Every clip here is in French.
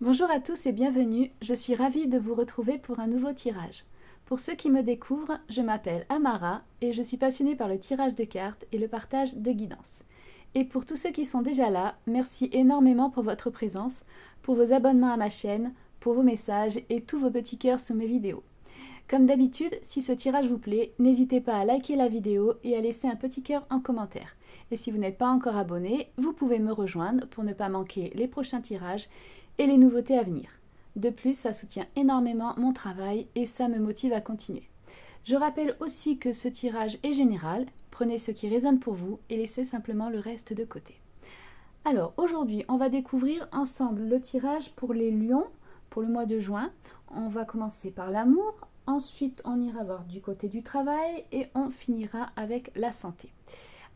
Bonjour à tous et bienvenue, je suis ravie de vous retrouver pour un nouveau tirage. Pour ceux qui me découvrent, je m'appelle Amara et je suis passionnée par le tirage de cartes et le partage de guidance. Et pour tous ceux qui sont déjà là, merci énormément pour votre présence, pour vos abonnements à ma chaîne, pour vos messages et tous vos petits cœurs sous mes vidéos. Comme d'habitude, si ce tirage vous plaît, n'hésitez pas à liker la vidéo et à laisser un petit cœur en commentaire. Et si vous n'êtes pas encore abonné, vous pouvez me rejoindre pour ne pas manquer les prochains tirages et les nouveautés à venir. De plus, ça soutient énormément mon travail et ça me motive à continuer. Je rappelle aussi que ce tirage est général, prenez ce qui résonne pour vous et laissez simplement le reste de côté. Alors aujourd'hui, on va découvrir ensemble le tirage pour les lions pour le mois de juin. On va commencer par l'amour, ensuite on ira voir du côté du travail et on finira avec la santé.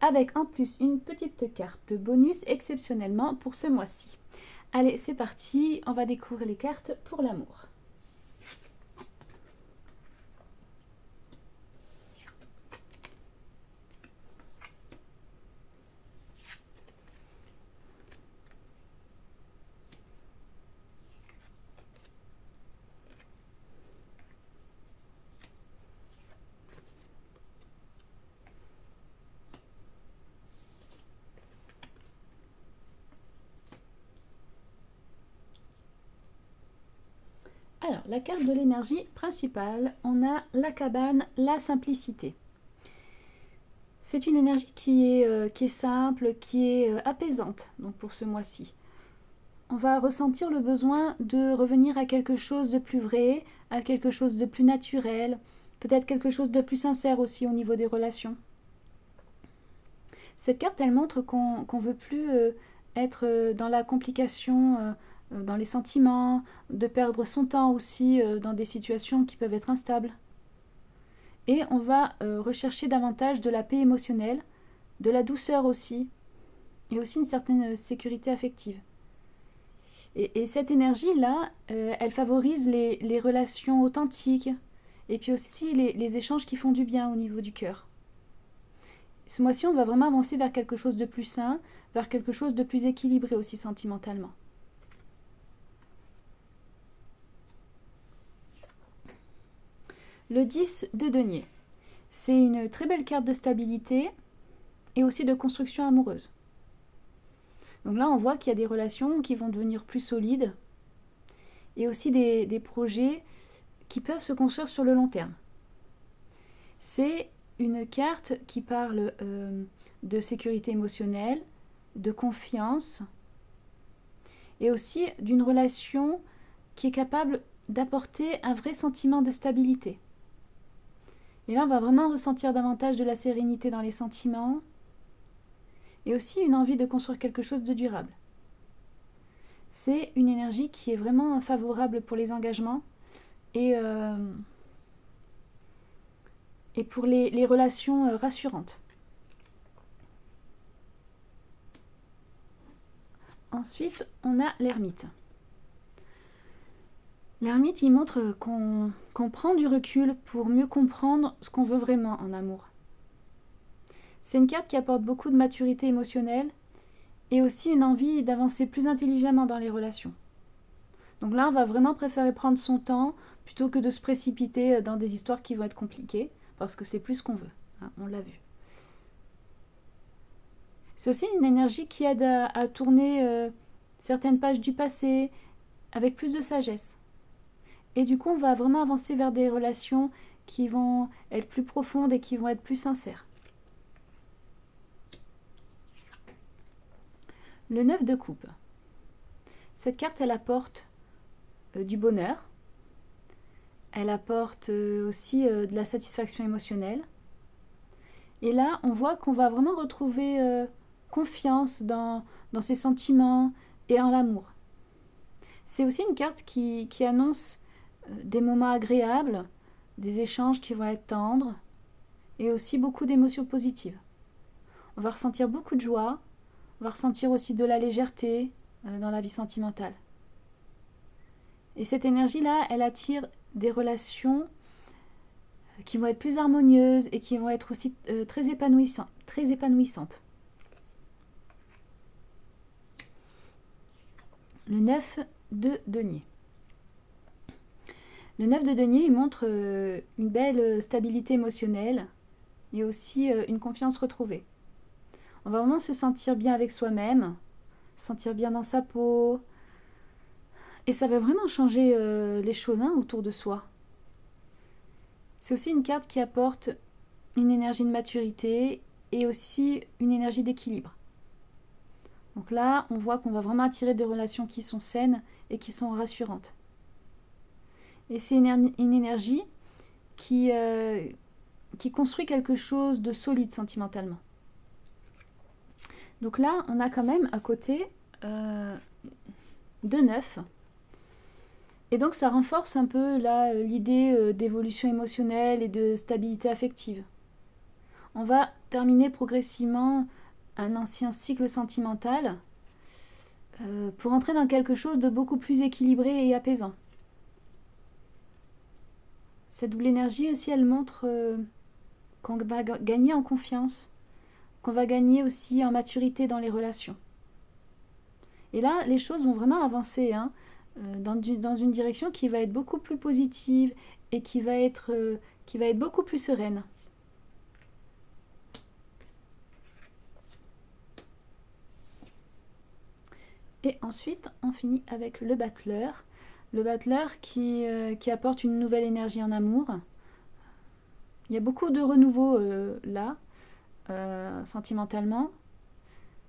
Avec en plus une petite carte bonus exceptionnellement pour ce mois-ci. Allez, c'est parti, on va découvrir les cartes pour l'amour. Alors, la carte de l'énergie principale, on a la cabane, la simplicité. C'est une énergie qui est simple, qui est apaisante donc pour ce mois-ci. On va ressentir le besoin de revenir à quelque chose de plus vrai, à quelque chose de plus naturel, peut-être quelque chose de plus sincère aussi au niveau des relations. Cette carte, elle montre qu'on ne veut plus être dans la complication, dans les sentiments, de perdre son temps aussi dans des situations qui peuvent être instables. Et on va rechercher davantage de la paix émotionnelle, de la douceur aussi, et aussi une certaine sécurité affective. Et cette énergie-là, elle favorise les relations authentiques, et puis aussi les échanges qui font du bien au niveau du cœur. Ce mois-ci, on va vraiment avancer vers quelque chose de plus sain, vers quelque chose de plus équilibré aussi sentimentalement. Le 10 de denier. C'est une très belle carte de stabilité et aussi de construction amoureuse. Donc là, on voit qu'il y a des relations qui vont devenir plus solides et aussi des projets qui peuvent se construire sur le long terme. C'est une carte qui parle de sécurité émotionnelle, de confiance et aussi d'une relation qui est capable d'apporter un vrai sentiment de stabilité. Et là, on va vraiment ressentir davantage de la sérénité dans les sentiments et aussi une envie de construire quelque chose de durable. C'est une énergie qui est vraiment favorable pour les engagements et pour les relations rassurantes. Ensuite, on a l'ermite. L'ermite, il montre qu'on prend du recul pour mieux comprendre ce qu'on veut vraiment en amour. C'est une carte qui apporte beaucoup de maturité émotionnelle et aussi une envie d'avancer plus intelligemment dans les relations. Donc là, on va vraiment préférer prendre son temps plutôt que de se précipiter dans des histoires qui vont être compliquées, parce que c'est plus ce qu'on veut, hein, on l'a vu. C'est aussi une énergie qui aide à tourner certaines pages du passé avec plus de sagesse. Et du coup, on va vraiment avancer vers des relations qui vont être plus profondes et qui vont être plus sincères. Le 9 de coupe. Cette carte, elle apporte du bonheur. Elle apporte aussi de la satisfaction émotionnelle. Et là, on voit qu'on va vraiment retrouver confiance dans ses sentiments et en l'amour. C'est aussi une carte qui annonce des moments agréables, des échanges qui vont être tendres et aussi beaucoup d'émotions positives. On va ressentir beaucoup de joie, on va ressentir aussi de la légèreté dans la vie sentimentale. Et cette énergie-là, elle attire des relations qui vont être plus harmonieuses et qui vont être aussi très épanouissantes. Le 9 de denier. Le 9 de denier, il montre une belle stabilité émotionnelle et aussi une confiance retrouvée. On va vraiment se sentir bien avec soi-même, se sentir bien dans sa peau, et ça va vraiment changer les choses autour de soi. C'est aussi une carte qui apporte une énergie de maturité et aussi une énergie d'équilibre. Donc là, on voit qu'on va vraiment attirer des relations qui sont saines et qui sont rassurantes. Et c'est une énergie qui construit quelque chose de solide sentimentalement. Donc là, on a quand même à côté de 9. Et donc ça renforce un peu l'idée d'évolution émotionnelle et de stabilité affective. On va terminer progressivement un ancien cycle sentimental pour entrer dans quelque chose de beaucoup plus équilibré et apaisant. Cette double énergie aussi, elle montre qu'on va gagner en confiance, qu'on va gagner aussi en maturité dans les relations. Et là, les choses vont vraiment avancer dans une direction qui va être beaucoup plus positive et qui va être beaucoup plus sereine. Et ensuite, on finit avec le battleur. Le battleur qui apporte une nouvelle énergie en amour. Il y a beaucoup de renouveau là, sentimentalement.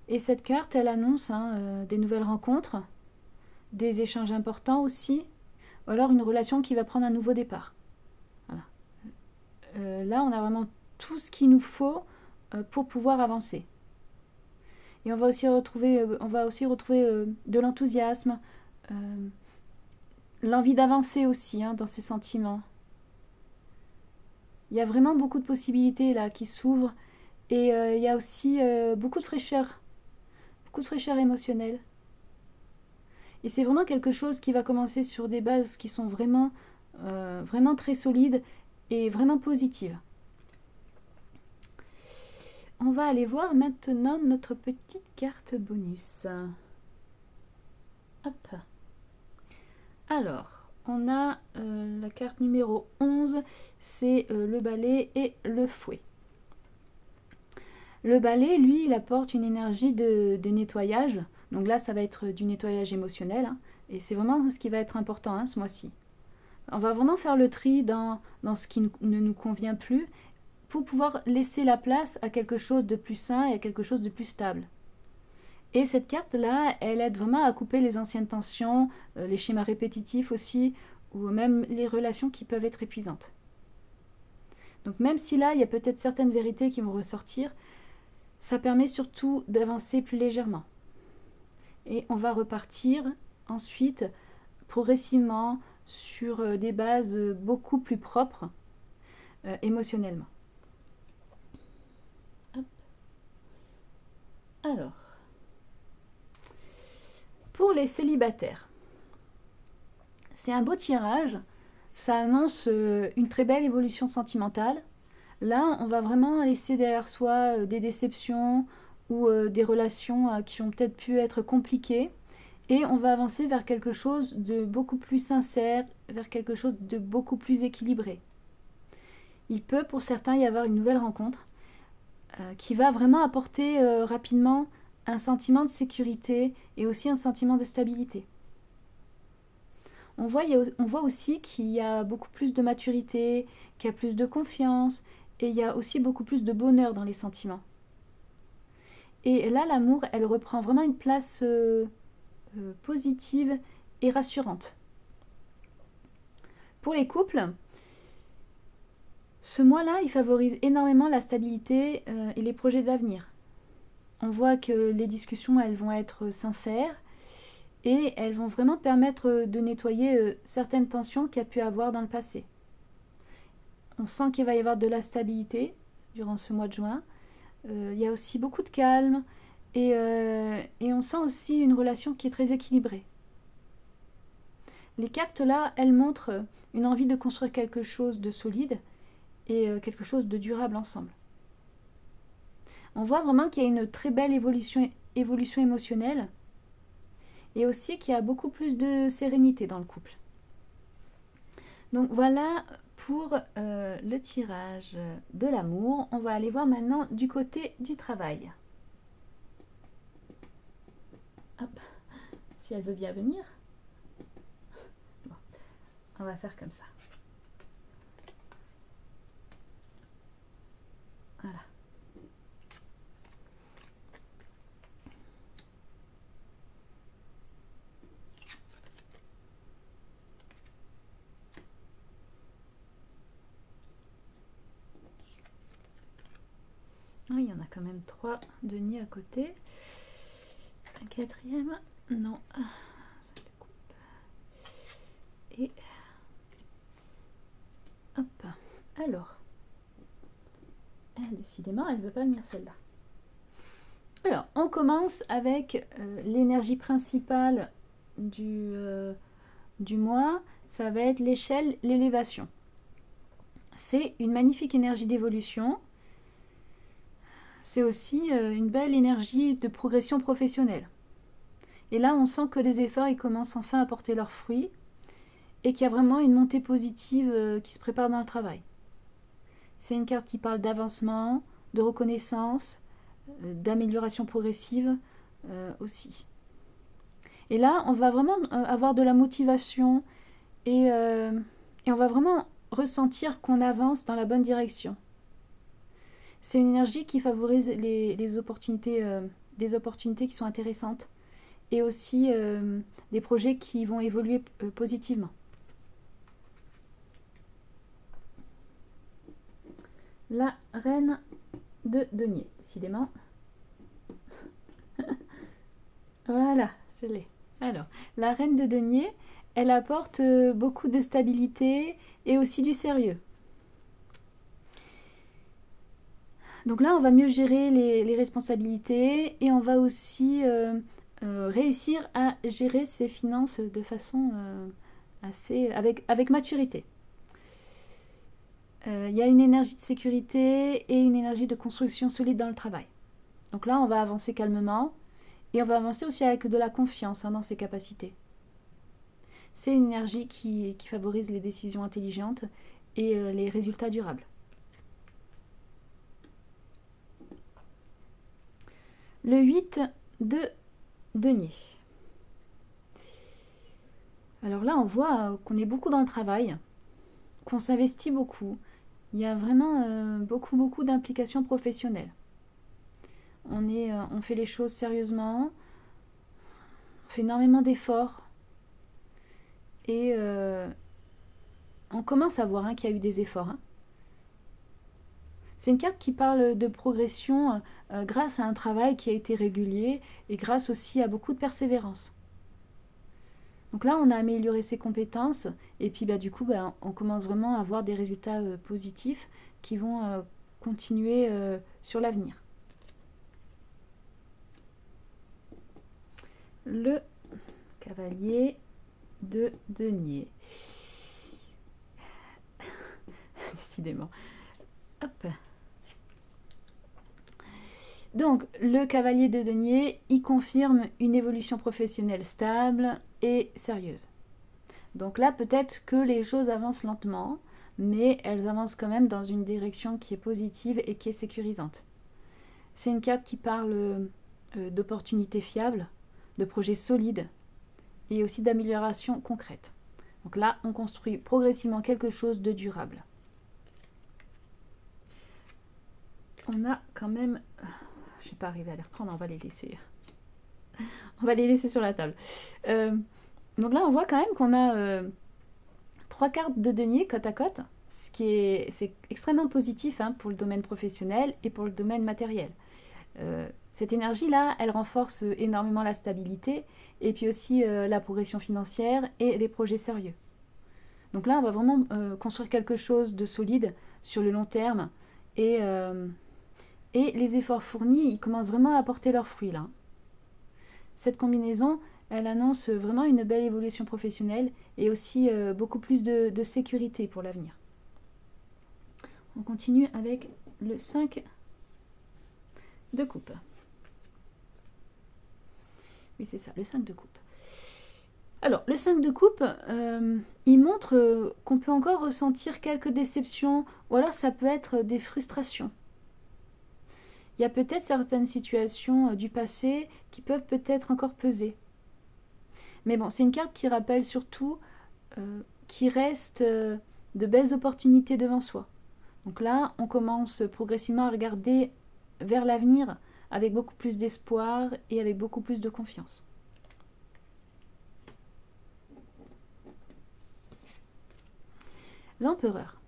Et cette carte, elle annonce des nouvelles rencontres, des échanges importants aussi, ou alors une relation qui va prendre un nouveau départ. Voilà. Là, on a vraiment tout ce qu'il nous faut pour pouvoir avancer. Et on va aussi retrouver de l'enthousiasme, l'envie d'avancer aussi dans ces sentiments. Il y a vraiment beaucoup de possibilités là qui s'ouvrent et il y a aussi beaucoup de fraîcheur émotionnelle. Et c'est vraiment quelque chose qui va commencer sur des bases qui sont vraiment très solides et vraiment positives. On va aller voir maintenant notre petite carte bonus. Hop. Alors, on a la carte numéro 11, c'est le balai et le fouet. Le balai, lui, il apporte une énergie de nettoyage. Donc là, ça va être du nettoyage émotionnel. Et c'est vraiment ce qui va être important ce mois-ci. On va vraiment faire le tri dans ce qui ne nous convient plus pour pouvoir laisser la place à quelque chose de plus sain et à quelque chose de plus stable. Et cette carte-là, elle aide vraiment à couper les anciennes tensions, les schémas répétitifs aussi, ou même les relations qui peuvent être épuisantes. Donc même si là, il y a peut-être certaines vérités qui vont ressortir, ça permet surtout d'avancer plus légèrement. Et on va repartir ensuite progressivement sur des bases beaucoup plus propres émotionnellement. Hop. Alors, pour les célibataires, c'est un beau tirage, ça annonce une très belle évolution sentimentale. Là, on va vraiment laisser derrière soi des déceptions ou des relations qui ont peut-être pu être compliquées. Et on va avancer vers quelque chose de beaucoup plus sincère, vers quelque chose de beaucoup plus équilibré. Il peut pour certains y avoir une nouvelle rencontre qui va vraiment apporter rapidement un sentiment de sécurité et aussi un sentiment de stabilité. On voit aussi qu'il y a beaucoup plus de maturité, qu'il y a plus de confiance et il y a aussi beaucoup plus de bonheur dans les sentiments. Et là, l'amour, elle reprend vraiment une place positive et rassurante. Pour les couples, ce mois-là, il favorise énormément la stabilité et les projets d'avenir. On voit que les discussions, elles vont être sincères et elles vont vraiment permettre de nettoyer certaines tensions qu'il y a pu avoir dans le passé. On sent qu'il va y avoir de la stabilité durant ce mois de juin. Il y a aussi beaucoup de calme et on sent aussi une relation qui est très équilibrée. Les cartes là, elles montrent une envie de construire quelque chose de solide et quelque chose de durable ensemble. On voit vraiment qu'il y a une très belle évolution émotionnelle et aussi qu'il y a beaucoup plus de sérénité dans le couple. Donc voilà pour le tirage de l'amour. On va aller voir maintenant du côté du travail. Hop, si elle veut bien venir. Bon, on va faire comme ça. Voilà. Oui, il y en a quand même 3 deniers à côté. Un quatrième, non. Ça découpe. Et hop. Alors. Décidément, elle ne veut pas venir celle-là. Alors, on commence avec l'énergie principale du mois. Ça va être l'échelle, l'élévation. C'est une magnifique énergie d'évolution. C'est aussi une belle énergie de progression professionnelle. Et là, on sent que les efforts ils commencent enfin à porter leurs fruits et qu'il y a vraiment une montée positive qui se prépare dans le travail. C'est une carte qui parle d'avancement, de reconnaissance, d'amélioration progressive aussi. Et là, on va vraiment avoir de la motivation et on va vraiment ressentir qu'on avance dans la bonne direction. C'est une énergie qui favorise les opportunités, des opportunités qui sont intéressantes et aussi des projets qui vont évoluer positivement. La reine de denier, décidément. Voilà, je l'ai. Alors, la reine de denier, elle apporte beaucoup de stabilité et aussi du sérieux. Donc là, on va mieux gérer les responsabilités et on va aussi réussir à gérer ses finances de façon avec maturité. Il y a une énergie de sécurité et une énergie de construction solide dans le travail. Donc là, on va avancer calmement et on va avancer aussi avec de la confiance dans ses capacités. C'est une énergie qui favorise les décisions intelligentes et les résultats durables. Le 8 de denier. Alors là, on voit qu'on est beaucoup dans le travail, qu'on s'investit beaucoup. Il y a vraiment beaucoup d'implications professionnelles. On fait les choses sérieusement, on fait énormément d'efforts et on commence à voir qu'il y a eu des efforts. C'est une carte qui parle de progression grâce à un travail qui a été régulier et grâce aussi à beaucoup de persévérance. Donc là, on a amélioré ses compétences et puis du coup, on commence vraiment à avoir des résultats positifs qui vont continuer sur l'avenir. Le cavalier de denier. Décidément. Hop. Donc, le cavalier de denier, il confirme une évolution professionnelle stable et sérieuse. Donc là, peut-être que les choses avancent lentement, mais elles avancent quand même dans une direction qui est positive et qui est sécurisante. C'est une carte qui parle d'opportunités fiables, de projets solides et aussi d'améliorations concrètes. Donc là, on construit progressivement quelque chose de durable. On a quand même... Je ne vais pas arriver à les reprendre, on va les laisser. On va les laisser sur la table. Donc là, on voit quand même qu'on a 3 cartes de denier côte à côte, c'est extrêmement positif pour le domaine professionnel et pour le domaine matériel. Cette énergie-là, elle renforce énormément la stabilité et puis aussi la progression financière et les projets sérieux. Donc là, on va vraiment construire quelque chose de solide sur le long terme et les efforts fournis, ils commencent vraiment à porter leurs fruits là. Cette combinaison, elle annonce vraiment une belle évolution professionnelle et aussi beaucoup plus de sécurité pour l'avenir. On continue avec le 5 de coupe. Oui, c'est ça, le 5 de coupe. Alors, le 5 de coupe, il montre qu'on peut encore ressentir quelques déceptions, ou alors ça peut être des frustrations. Il y a peut-être certaines situations du passé qui peuvent peut-être encore peser. Mais bon, c'est une carte qui rappelle surtout qu'il reste de belles opportunités devant soi. Donc là, on commence progressivement à regarder vers l'avenir avec beaucoup plus d'espoir et avec beaucoup plus de confiance. L'empereur.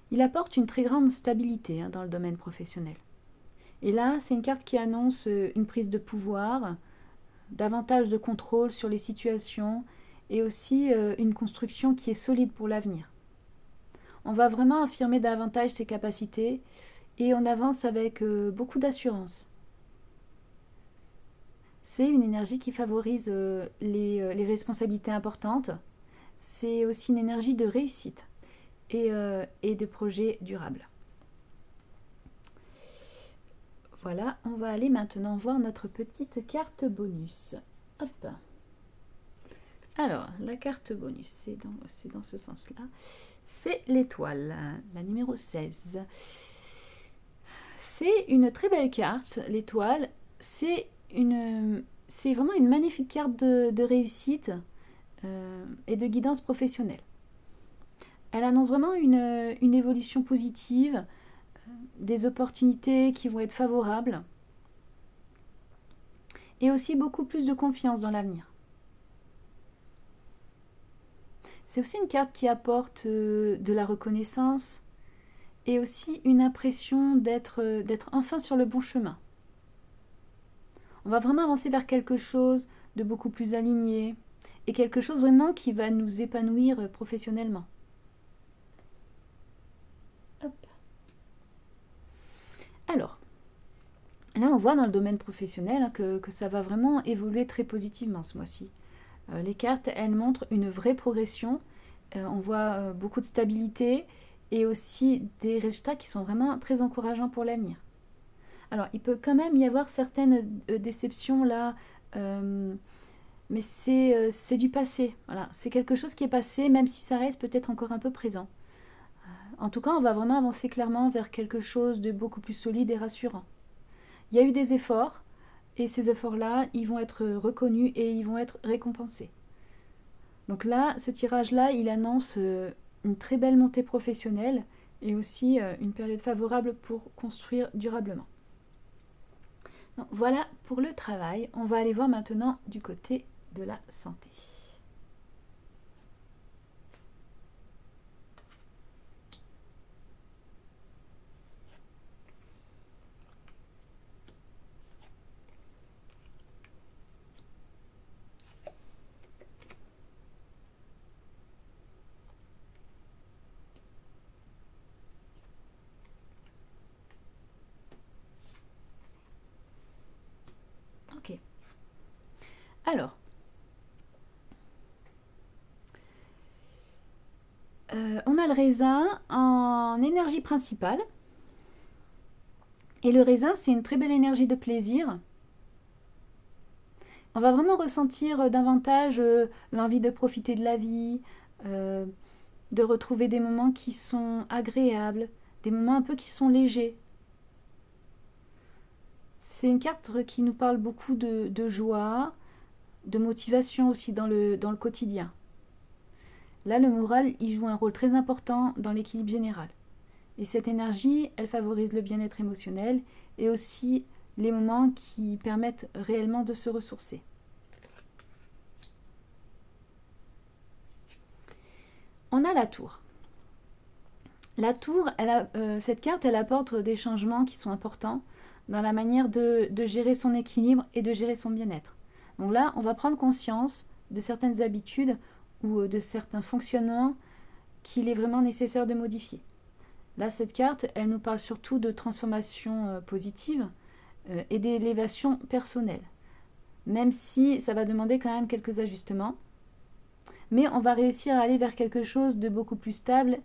Il apporte une très grande stabilité dans le domaine professionnel. Et là, c'est une carte qui annonce une prise de pouvoir, davantage de contrôle sur les situations et aussi une construction qui est solide pour l'avenir. On va vraiment affirmer davantage ses capacités et on avance avec beaucoup d'assurance. C'est une énergie qui favorise les responsabilités importantes. C'est aussi une énergie de réussite et de projets durables. Voilà, on va aller maintenant voir notre petite carte bonus. Hop. Alors, la carte bonus, c'est dans ce sens-là. C'est l'étoile, la numéro 16. C'est une très belle carte, l'étoile. C'est vraiment une magnifique carte de réussite et de guidance professionnelle. Elle annonce vraiment une évolution positive, des opportunités qui vont être favorables et aussi beaucoup plus de confiance dans l'avenir. C'est aussi une carte qui apporte de la reconnaissance et aussi une impression d'être enfin sur le bon chemin. On va vraiment avancer vers quelque chose de beaucoup plus aligné et quelque chose vraiment qui va nous épanouir professionnellement. Hop. Alors, là on voit dans le domaine professionnel que ça va vraiment évoluer très positivement ce mois-ci. Les cartes, elles montrent une vraie progression. On voit beaucoup de stabilité et aussi des résultats qui sont vraiment très encourageants pour l'avenir. Alors, il peut quand même y avoir certaines déceptions là, mais c'est du passé. Voilà, c'est quelque chose qui est passé, même si ça reste peut-être encore un peu présent. En tout cas, on va vraiment avancer clairement vers quelque chose de beaucoup plus solide et rassurant. Il y a eu des efforts, et ces efforts-là, ils vont être reconnus et ils vont être récompensés. Donc là, ce tirage-là, il annonce une très belle montée professionnelle et aussi une période favorable pour construire durablement. Donc, voilà pour le travail. On va aller voir maintenant du côté de la santé. Ok. Alors, on a le raisin en énergie principale. Et le raisin, c'est une très belle énergie de plaisir. On va vraiment ressentir davantage l'envie de profiter de la vie, de retrouver des moments qui sont agréables, des moments un peu qui sont légers. C'est une carte qui nous parle beaucoup de joie, de motivation aussi dans le quotidien. Là, le moral, il joue un rôle très important dans l'équilibre général. Et cette énergie, elle favorise le bien-être émotionnel et aussi les moments qui permettent réellement de se ressourcer. On a la tour. La tour, cette carte, elle apporte des changements qui sont importants dans la manière de gérer son équilibre et de gérer son bien-être. Donc là, on va prendre conscience de certaines habitudes ou de certains fonctionnements qu'il est vraiment nécessaire de modifier. Là, cette carte, elle nous parle surtout de transformation positive et d'élévation personnelle. Même si ça va demander quand même quelques ajustements. Mais on va réussir à aller vers quelque chose de beaucoup plus stable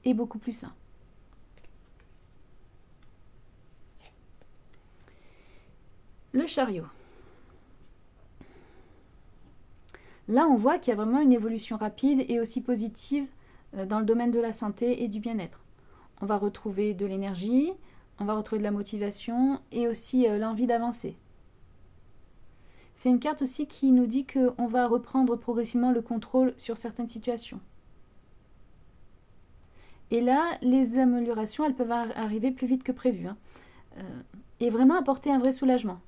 et beaucoup plus sain. Le chariot. Là, on voit qu'il y a vraiment une évolution rapide et aussi positive dans le domaine de la santé et du bien-être. On va retrouver de l'énergie, on va retrouver de la motivation et aussi l'envie d'avancer. C'est une carte aussi qui nous dit qu'on va reprendre progressivement le contrôle sur certaines situations. Et là, les améliorations, elles peuvent arriver plus vite que prévu. Et vraiment apporter un vrai soulagement.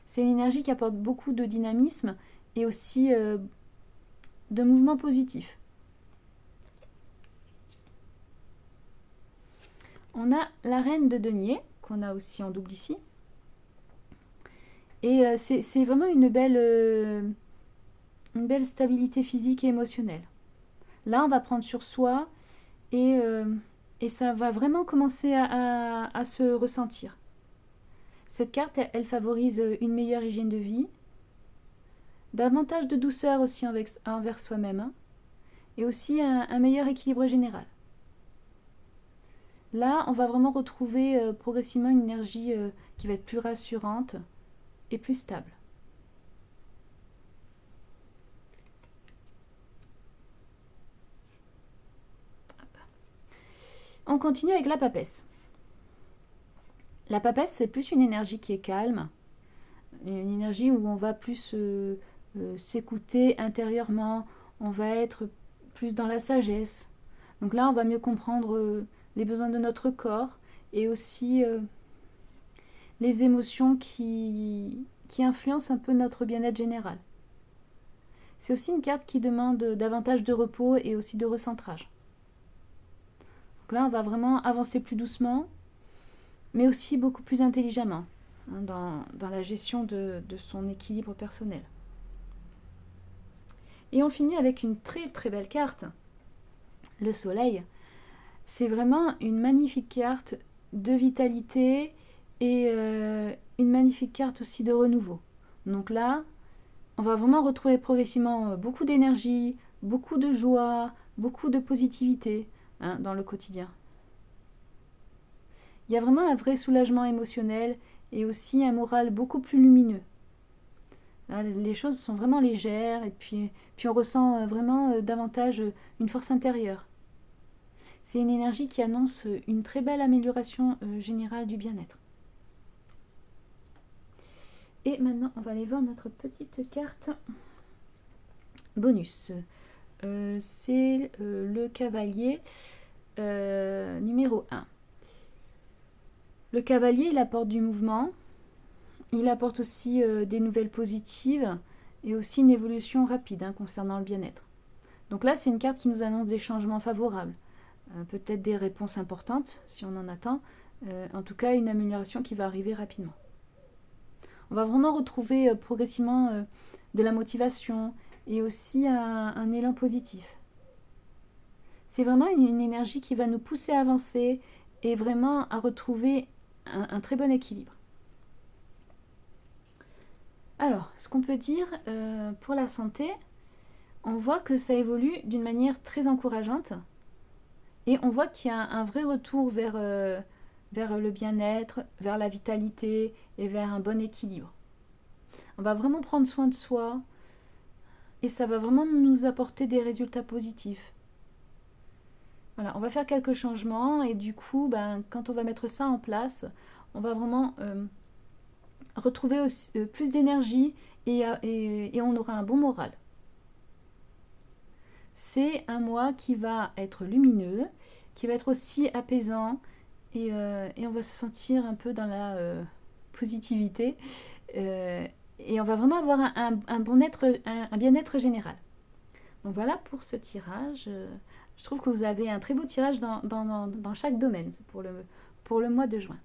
C'est une énergie qui apporte beaucoup de dynamisme et aussi de mouvements positifs. On a la reine de denier, qu'on a aussi en double ici. Et c'est vraiment une belle stabilité physique et émotionnelle. Là, on va prendre sur soi et ça va vraiment commencer à se ressentir. Cette carte, elle favorise une meilleure hygiène de vie, davantage de douceur aussi envers soi-même, et aussi un meilleur équilibre général. Là, on va vraiment retrouver progressivement une énergie qui va être plus rassurante et plus stable. On continue avec la papesse. La papesse, c'est plus une énergie qui est calme, une énergie où on va plus s'écouter intérieurement, on va être plus dans la sagesse. Donc là, on va mieux comprendre les besoins de notre corps et aussi les émotions qui influencent un peu notre bien-être général. C'est aussi une carte qui demande davantage de repos et aussi de recentrage. Donc là, on va vraiment avancer plus doucement, mais aussi beaucoup plus intelligemment dans la gestion de son équilibre personnel. Et on finit avec une très très belle carte, le soleil. C'est vraiment une magnifique carte de vitalité et une magnifique carte aussi de renouveau. Donc là, on va vraiment retrouver progressivement beaucoup d'énergie, beaucoup de joie, beaucoup de positivité dans le quotidien. Il y a vraiment un vrai soulagement émotionnel et aussi un moral beaucoup plus lumineux. Là, les choses sont vraiment légères et puis on ressent vraiment davantage une force intérieure. C'est une énergie qui annonce une très belle amélioration générale du bien-être. Et maintenant, on va aller voir notre petite carte bonus. C'est le cavalier numéro 1. Le cavalier, il apporte du mouvement, il apporte aussi des nouvelles positives et aussi une évolution rapide concernant le bien-être. Donc là, c'est une carte qui nous annonce des changements favorables, peut-être des réponses importantes si on en attend, en tout cas une amélioration qui va arriver rapidement. On va vraiment retrouver progressivement de la motivation et aussi un élan positif. C'est vraiment une énergie qui va nous pousser à avancer et vraiment à retrouver un très bon équilibre. Alors, ce qu'on peut dire pour la santé, on voit que ça évolue d'une manière très encourageante et on voit qu'il y a un vrai retour vers le bien-être, vers la vitalité et vers un bon équilibre. On va vraiment prendre soin de soi et ça va vraiment nous apporter des résultats positifs. Voilà, on va faire quelques changements et du coup, quand on va mettre ça en place, on va vraiment retrouver aussi, plus d'énergie et on aura un bon moral. C'est un mois qui va être lumineux, qui va être aussi apaisant et on va se sentir un peu dans la positivité et on va vraiment avoir un bien-être général. Donc voilà pour ce tirage. Je trouve que vous avez un très beau tirage dans chaque domaine pour le mois de juin.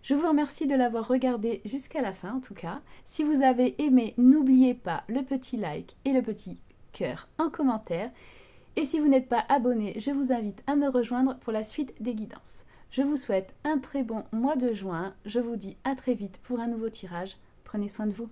Je vous remercie de l'avoir regardé jusqu'à la fin en tout cas. Si vous avez aimé, n'oubliez pas le petit like et le petit cœur en commentaire. Et si vous n'êtes pas abonné, je vous invite à me rejoindre pour la suite des guidances. Je vous souhaite un très bon mois de juin. Je vous dis à très vite pour un nouveau tirage. Prenez soin de vous.